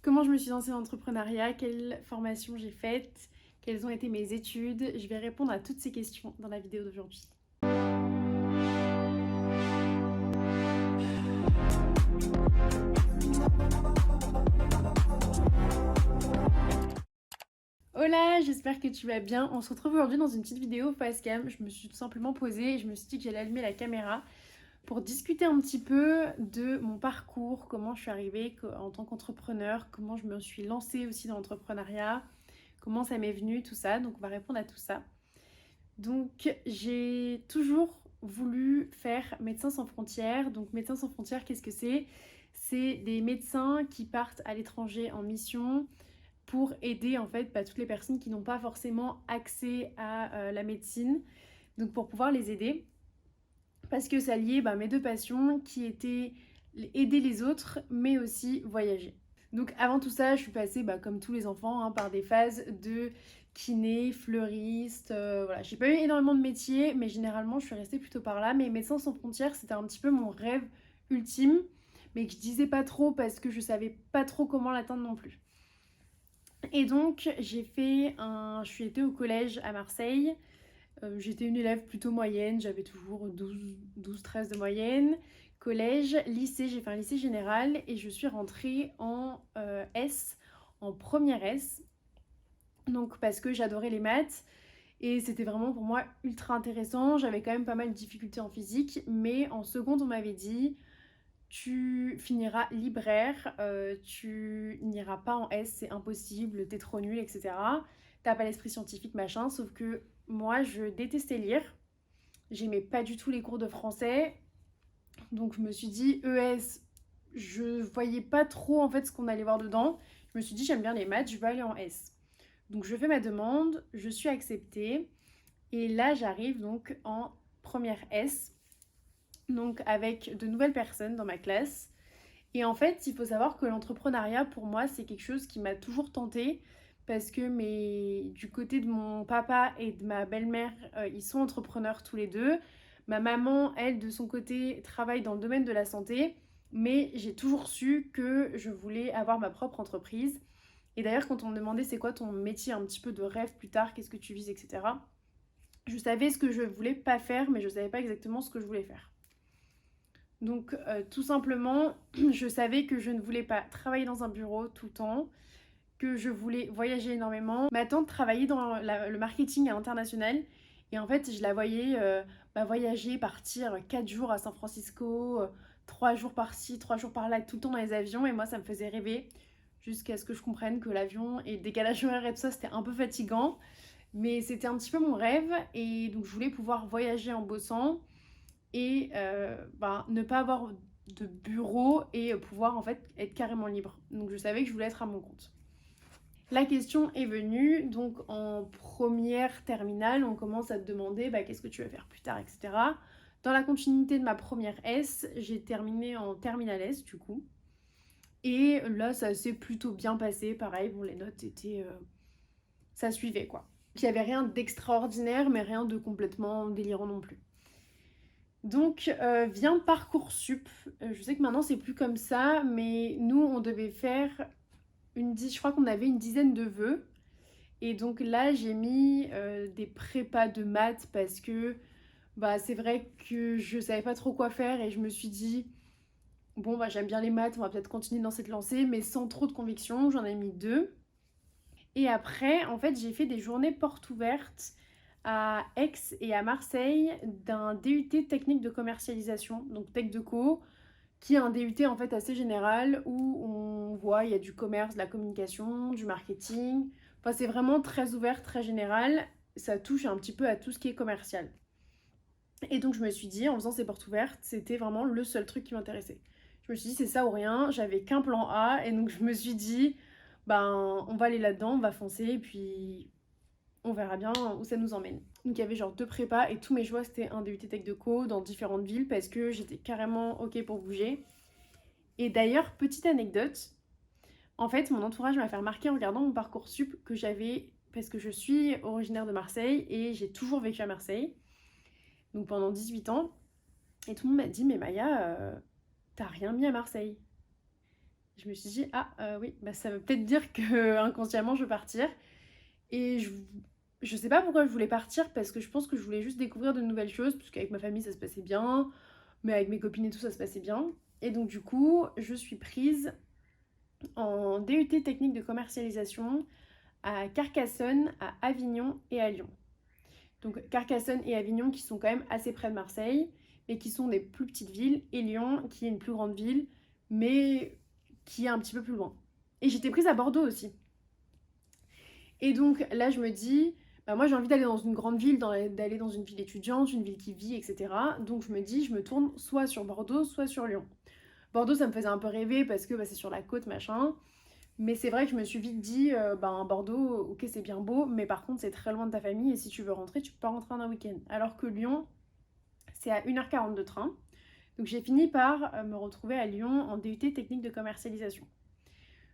comment je me suis lancée dans l'entrepreneuriat, quelle formation j'ai faite, quelles ont été mes études. Je vais répondre à toutes ces questions dans la vidéo d'aujourd'hui. Hola, j'espère que tu vas bien. On se retrouve aujourd'hui dans une petite vidéo face cam. Je me suis tout simplement posée et je me suis dit que j'allais allumer la caméra pour discuter un petit peu de mon parcours, comment je suis arrivée en tant qu'entrepreneur, comment je me suis lancée aussi dans l'entrepreneuriat, comment ça m'est venu, tout ça. Donc on va répondre à tout ça. Donc j'ai toujours voulu faire Médecins sans frontières. Donc Médecins sans frontières, qu'est-ce que c'est? C'est des médecins qui partent à l'étranger en mission pour aider en fait toutes les personnes qui n'ont pas forcément accès à la médecine. Donc pour pouvoir les aider. Parce que ça liait mes deux passions qui étaient aider les autres mais aussi voyager. Donc avant tout ça, je suis passée comme tous les enfants par des phases de kiné, fleuriste, voilà. J'ai pas eu énormément de métiers mais généralement je suis restée plutôt par là. Mais Médecins sans frontières c'était un petit peu mon rêve ultime mais que je disais pas trop parce que je savais pas trop comment l'atteindre non plus. Et donc je suis été au collège à Marseille. J'étais une élève plutôt moyenne, j'avais toujours 12-13 de moyenne. Collège, lycée, j'ai fait un lycée général et je suis rentrée en S, en première S. Donc parce que j'adorais les maths et c'était vraiment pour moi ultra intéressant. J'avais quand même pas mal de difficultés en physique, mais en seconde on m'avait dit tu finiras libraire, tu n'iras pas en S, c'est impossible, t'es trop nul, etc. T'as pas l'esprit scientifique, machin, sauf que moi, je détestais lire. J'aimais pas du tout les cours de français. Donc je me suis dit, ES, je voyais pas trop en fait ce qu'on allait voir dedans. Je me suis dit, j'aime bien les maths, je vais aller en S. Donc je fais ma demande, je suis acceptée. Et là, j'arrive donc en première S, donc avec de nouvelles personnes dans ma classe. Et en fait, il faut savoir que l'entrepreneuriat, pour moi, c'est quelque chose qui m'a toujours tentée parce que du côté de mon papa et de ma belle-mère, ils sont entrepreneurs tous les deux. Ma maman, elle, de son côté, travaille dans le domaine de la santé, mais j'ai toujours su que je voulais avoir ma propre entreprise. Et d'ailleurs, quand on me demandait c'est quoi ton métier un petit peu de rêve plus tard, qu'est-ce que tu vises, etc., je savais ce que je voulais pas faire, mais je savais pas exactement ce que je voulais faire. Donc tout simplement, je savais que je ne voulais pas travailler dans un bureau tout le temps, que je voulais voyager énormément. Ma tante travaillait dans le marketing à l'international et en fait je la voyais voyager, partir 4 jours à San Francisco, 3 jours par-ci, 3 jours par-là, tout le temps dans les avions et moi ça me faisait rêver jusqu'à ce que je comprenne que l'avion et le décalage horaire et tout ça c'était un peu fatigant. Mais c'était un petit peu mon rêve et donc je voulais pouvoir voyager en bossant et ne pas avoir de bureau et pouvoir en fait être carrément libre. Donc je savais que je voulais être à mon compte. La question est venue, donc en première terminale, on commence à te demander qu'est-ce que tu vas faire plus tard, etc. Dans la continuité de ma première S, j'ai terminé en terminale S du coup. Et là, ça s'est plutôt bien passé. Pareil, bon, les notes étaient... ça suivait quoi. Il n'y avait rien d'extraordinaire, mais rien de complètement délirant non plus. Donc vient Parcoursup. Je sais que maintenant c'est plus comme ça, mais nous on devait faire je crois qu'on avait une dizaine de vœux. Et donc là j'ai mis des prépas de maths parce que c'est vrai que je savais pas trop quoi faire et je me suis dit bon j'aime bien les maths, on va peut-être continuer dans cette lancée, mais sans trop de conviction. J'en ai mis 2. Et après en fait j'ai fait des journées portes ouvertes à Aix et à Marseille d'un DUT technique de commercialisation, donc Tech de Co, qui est un DUT en fait assez général où on voit il y a du commerce, de la communication, du marketing. Enfin c'est vraiment très ouvert, très général. Ça touche un petit peu à tout ce qui est commercial. Et donc je me suis dit en faisant ces portes ouvertes, c'était vraiment le seul truc qui m'intéressait. Je me suis dit c'est ça ou rien, j'avais qu'un plan A et donc je me suis dit on va aller là-dedans, on va foncer et puis on verra bien où ça nous emmène. Donc il y avait genre 2 prépas et tous mes choix c'était un DUT Tech de Co dans différentes villes parce que j'étais carrément ok pour bouger. Et d'ailleurs, petite anecdote, en fait mon entourage m'a fait remarquer en regardant mon Parcoursup que j'avais, parce que je suis originaire de Marseille et j'ai toujours vécu à Marseille, donc pendant 18 ans, et tout le monde m'a dit mais Maya, t'as rien mis à Marseille. Je me suis dit, oui, bah, ça veut peut-être dire que inconsciemment je veux partir. Et je sais pas pourquoi je voulais partir, parce que je pense que je voulais juste découvrir de nouvelles choses, parce qu'avec ma famille ça se passait bien, mais avec mes copines et tout ça se passait bien. Et donc du coup, je suis prise en DUT technique de commercialisation à Carcassonne, à Avignon et à Lyon. Donc Carcassonne et Avignon qui sont quand même assez près de Marseille, mais qui sont des plus petites villes, et Lyon qui est une plus grande ville, mais qui est un petit peu plus loin. Et j'étais prise à Bordeaux aussi. Et donc là je me dis, bah moi j'ai envie d'aller dans une grande ville, d'aller dans une ville étudiante, une ville qui vit, etc. Donc je me dis, je me tourne soit sur Bordeaux, soit sur Lyon. Bordeaux ça me faisait un peu rêver parce que bah, c'est sur la côte, machin. Mais c'est vrai que je me suis vite dit, Bordeaux, ok c'est bien beau, mais par contre c'est très loin de ta famille et si tu veux rentrer, tu peux pas rentrer en un week-end. Alors que Lyon, c'est à 1h40 de train. Donc j'ai fini par me retrouver à Lyon en DUT technique de commercialisation.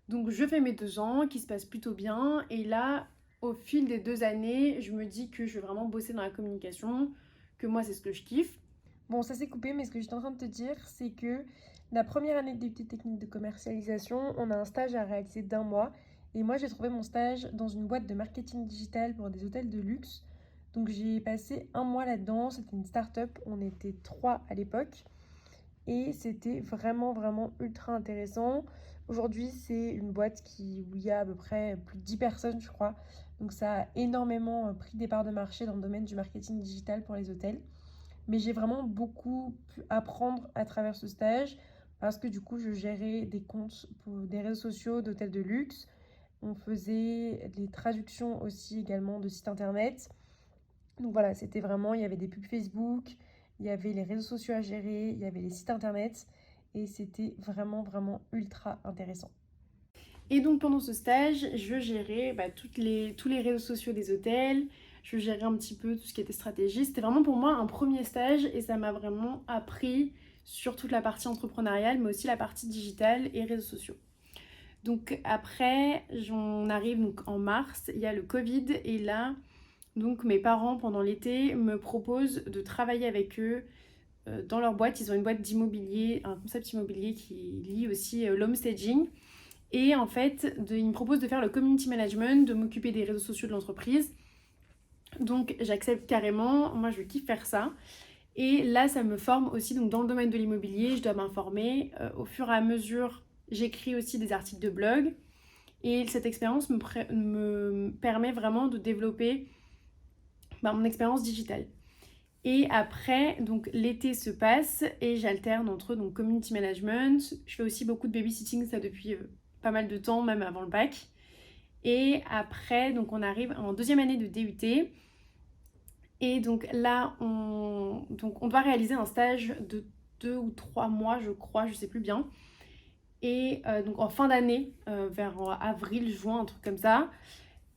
Donc je fais mes 2 ans qui se passent plutôt bien et là, au fil des 2 années, je me dis que je vais vraiment bosser dans la communication, que moi c'est ce que je kiffe. Bon, ça s'est coupé, mais ce que j'étais en train de te dire, c'est que la première année de DUT technique de commercialisation, on a un stage à réaliser d'1 mois. Et moi, j'ai trouvé mon stage dans une boîte de marketing digital pour des hôtels de luxe. Donc, j'ai passé 1 mois là-dedans. C'était une start-up. On était 3 à l'époque. Et c'était vraiment, vraiment ultra intéressant. Aujourd'hui, c'est une boîte où il y a à peu près plus de 10 personnes, je crois. Donc, ça a énormément pris des parts de marché dans le domaine du marketing digital pour les hôtels. Mais j'ai vraiment beaucoup pu apprendre à travers ce stage parce que du coup, je gérais des comptes pour des réseaux sociaux d'hôtels de luxe. On faisait des traductions aussi également de sites internet. Donc voilà, c'était vraiment, il y avait des pubs Facebook, il y avait les réseaux sociaux à gérer, il y avait les sites internet et c'était vraiment, vraiment ultra intéressant. Et donc pendant ce stage, je gérais tous les réseaux sociaux des hôtels, je gérais un petit peu tout ce qui était stratégie. C'était vraiment pour moi un premier stage et ça m'a vraiment appris sur toute la partie entrepreneuriale, mais aussi la partie digitale et réseaux sociaux. Donc après, on arrive donc en mars, il y a le Covid et là, donc mes parents pendant l'été me proposent de travailler avec eux dans leur boîte. Ils ont une boîte d'immobilier, un concept immobilier qui lie aussi l'homestaging. Et en fait, ils me proposent de faire le community management, de m'occuper des réseaux sociaux de l'entreprise. Donc j'accepte carrément, moi je kiffe faire ça. Et là, ça me forme aussi donc, dans le domaine de l'immobilier, je dois m'informer. Au fur et à mesure, j'écris aussi des articles de blog. Et cette expérience me permet vraiment de développer mon expérience digitale. Et après, donc l'été se passe et j'alterne entre donc community management. Je fais aussi beaucoup de babysitting, ça depuis pas mal de temps, même avant le bac. Et après, donc on arrive en 2e année de DUT. Et donc là, on doit réaliser un stage de 2 ou 3 mois, je crois, je sais plus bien. Et donc en fin d'année, vers avril, juin, un truc comme ça.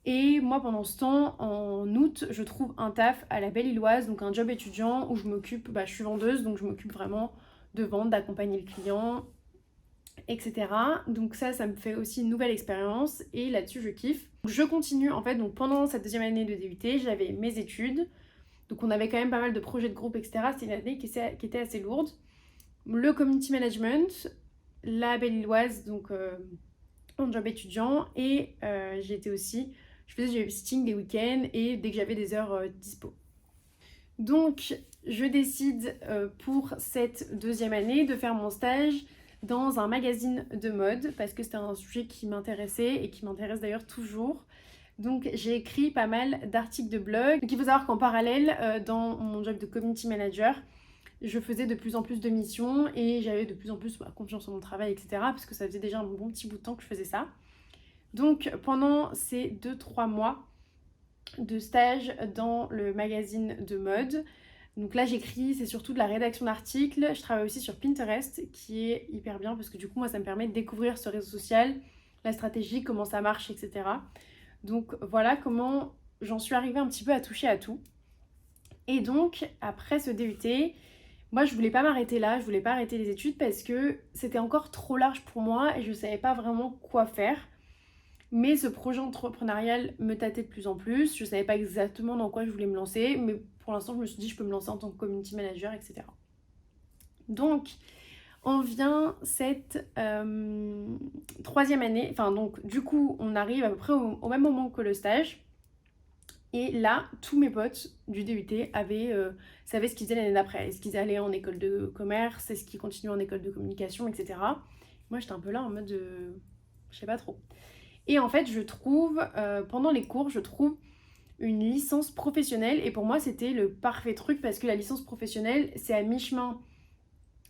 Et moi, pendant ce temps, en août, je trouve un taf à la Belle-Îloise, donc un job étudiant où je m'occupe, je suis vendeuse, donc je m'occupe vraiment de vendre, d'accompagner le client, etc. Donc ça me fait aussi une nouvelle expérience et là-dessus, je kiffe. Je continue, en fait, donc pendant cette 2e année de DUT, j'avais mes études, donc on avait quand même pas mal de projets de groupe, etc. C'était une année qui était assez lourde. Le community management, la Belle-Îloise, donc en job étudiant, et j'étais aussi... Je faisais du babysitting des week-ends et dès que j'avais des heures dispo. Donc, je décide pour cette 2e année de faire mon stage dans un magazine de mode parce que c'était un sujet qui m'intéressait et qui m'intéresse d'ailleurs toujours. Donc, j'ai écrit pas mal d'articles de blog. Donc, il faut savoir qu'en parallèle, dans mon job de community manager, je faisais de plus en plus de missions et j'avais de plus en plus confiance en mon travail, etc. Parce que ça faisait déjà un bon petit bout de temps que je faisais ça. Donc pendant ces 2-3 mois de stage dans le magazine de mode, donc là j'écris, c'est surtout de la rédaction d'articles, je travaille aussi sur Pinterest qui est hyper bien parce que du coup moi ça me permet de découvrir ce réseau social, la stratégie, comment ça marche, etc. Donc voilà comment j'en suis arrivée un petit peu à toucher à tout. Et donc après ce DUT, moi je voulais pas m'arrêter là, je voulais pas arrêter les études parce que c'était encore trop large pour moi et je savais pas vraiment quoi faire. Mais ce projet entrepreneurial me tâtait de plus en plus. Je ne savais pas exactement dans quoi je voulais me lancer, mais pour l'instant, je me suis dit je peux me lancer en tant que community manager, etc. Donc, en vient cette troisième année. Enfin donc du coup on arrive à peu près au même moment que le stage. Et là, tous mes potes du DUT savaient ce qu'ils faisaient l'année d'après. Est-ce qu'ils allaient en école de commerce, est-ce qu'ils continuaient en école de communication, etc. Moi j'étais un peu là en mode je sais pas trop. Et en fait je trouve, pendant les cours, je trouve une licence professionnelle. Et pour moi c'était le parfait truc parce que la licence professionnelle c'est à mi-chemin.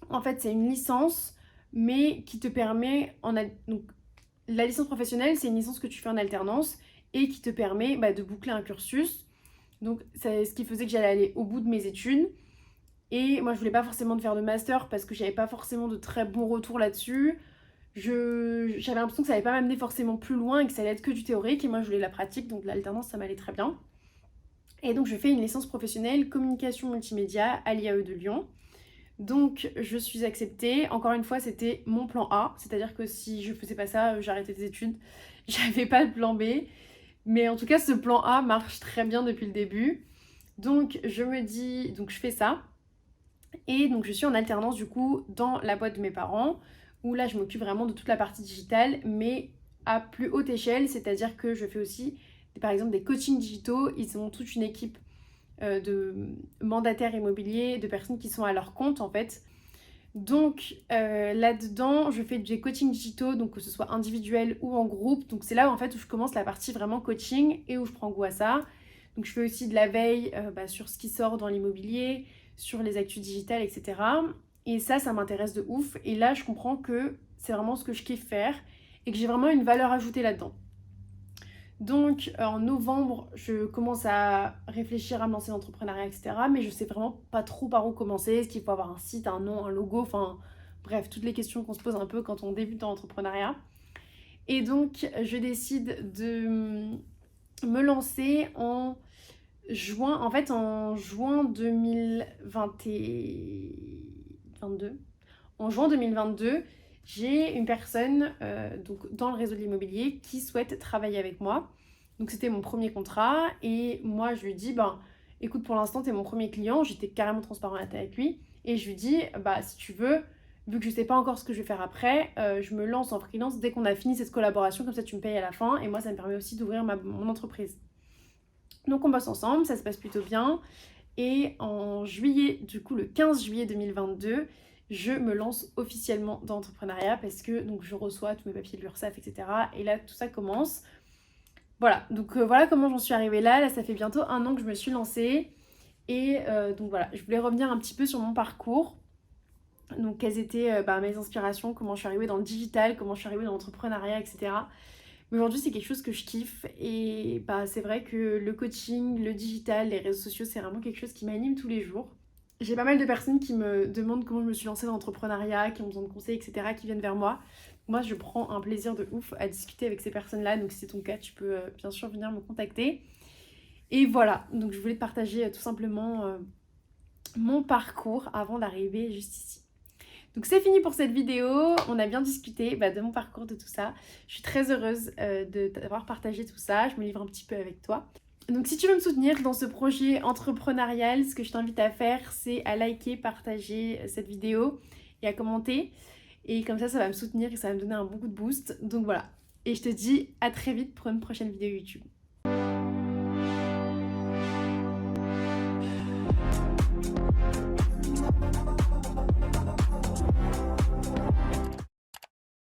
En fait c'est une licence mais qui te permet, donc la licence professionnelle c'est une licence que tu fais en alternance et qui te permet de boucler un cursus. Donc c'est ce qui faisait que j'allais aller au bout de mes études. Et moi je voulais pas forcément de faire de master parce que j'avais pas forcément de très bons retours là-dessus. J'avais l'impression que ça allait pas m'amener forcément plus loin et que ça allait être que du théorique. Et moi je voulais la pratique, donc l'alternance ça m'allait très bien. Et donc je fais une licence professionnelle communication multimédia à l'IAE de Lyon. Donc je suis acceptée. Encore une fois c'était mon plan A. C'est-à-dire que si je faisais pas ça, j'arrêtais des études. J'avais pas de plan B. Mais en tout cas, ce plan A marche très bien depuis le début. Donc, je me dis, donc je fais ça. Et donc, je suis en alternance du coup dans la boîte de mes parents, où là, je m'occupe vraiment de toute la partie digitale, mais à plus haute échelle. C'est-à-dire que je fais aussi, par exemple, des coachings digitaux. Ils ont toute une équipe de mandataires immobiliers, de personnes qui sont à leur compte en fait. Donc là-dedans, je fais des coachings digitaux, donc que ce soit individuel ou en groupe. Donc c'est là en fait où je commence la partie vraiment coaching et où je prends goût à ça. Donc je fais aussi de la veille sur ce qui sort dans l'immobilier, sur les actus digitales, etc. Et ça m'intéresse de ouf. Et là, je comprends que c'est vraiment ce que je kiffe faire et que j'ai vraiment une valeur ajoutée là-dedans. Donc en novembre, je commence à réfléchir à me lancer dans l'entrepreneuriat, etc. Mais je sais vraiment pas trop par où commencer. Est-ce qu'il faut avoir un site, un nom, un logo, enfin bref, toutes les questions qu'on se pose un peu quand on débute dans l'entrepreneuriat. Et donc je décide de me lancer en juin, en juin 2022. En juin 2022, j'ai une personne donc dans le réseau de l'immobilier qui souhaite travailler avec moi. Donc c'était mon premier contrat et moi je lui dis écoute, pour l'instant t'es mon premier client. J'étais carrément transparente avec lui et je lui dis si tu veux, vu que je sais pas encore ce que je vais faire après, je me lance en freelance dès qu'on a fini cette collaboration, comme ça tu me payes à la fin et moi ça me permet aussi d'ouvrir mon entreprise. Donc on bosse ensemble, ça se passe plutôt bien. Et en juillet, du coup le 15 juillet 2022, je me lance officiellement dans l'entrepreneuriat parce que donc, je reçois tous mes papiers de l'URSSAF, etc. Et là, tout ça commence. Voilà, donc voilà comment j'en suis arrivée là. Là, ça fait bientôt 1 an que je me suis lancée. Et donc voilà, je voulais revenir un petit peu sur mon parcours. Donc quelles étaient mes inspirations, comment je suis arrivée dans le digital, comment je suis arrivée dans l'entrepreneuriat, etc. Mais aujourd'hui, c'est quelque chose que je kiffe et c'est vrai que le coaching, le digital, les réseaux sociaux, c'est vraiment quelque chose qui m'anime tous les jours. J'ai pas mal de personnes qui me demandent comment je me suis lancée dans l'entrepreneuriat, qui ont besoin de conseils, etc., qui viennent vers moi. Moi, je prends un plaisir de ouf à discuter avec ces personnes-là. Donc, si c'est ton cas, tu peux bien sûr venir me contacter. Et voilà, donc je voulais te partager tout simplement mon parcours avant d'arriver juste ici. Donc c'est fini pour cette vidéo, on a bien discuté de mon parcours, de tout ça. Je suis très heureuse d'avoir partagé tout ça, je me livre un petit peu avec toi. Donc si tu veux me soutenir dans ce projet entrepreneurial, ce que je t'invite à faire, c'est à liker, partager cette vidéo et à commenter. Et comme ça va me soutenir et ça va me donner un bon coup de boost. Donc voilà, et je te dis à très vite pour une prochaine vidéo YouTube.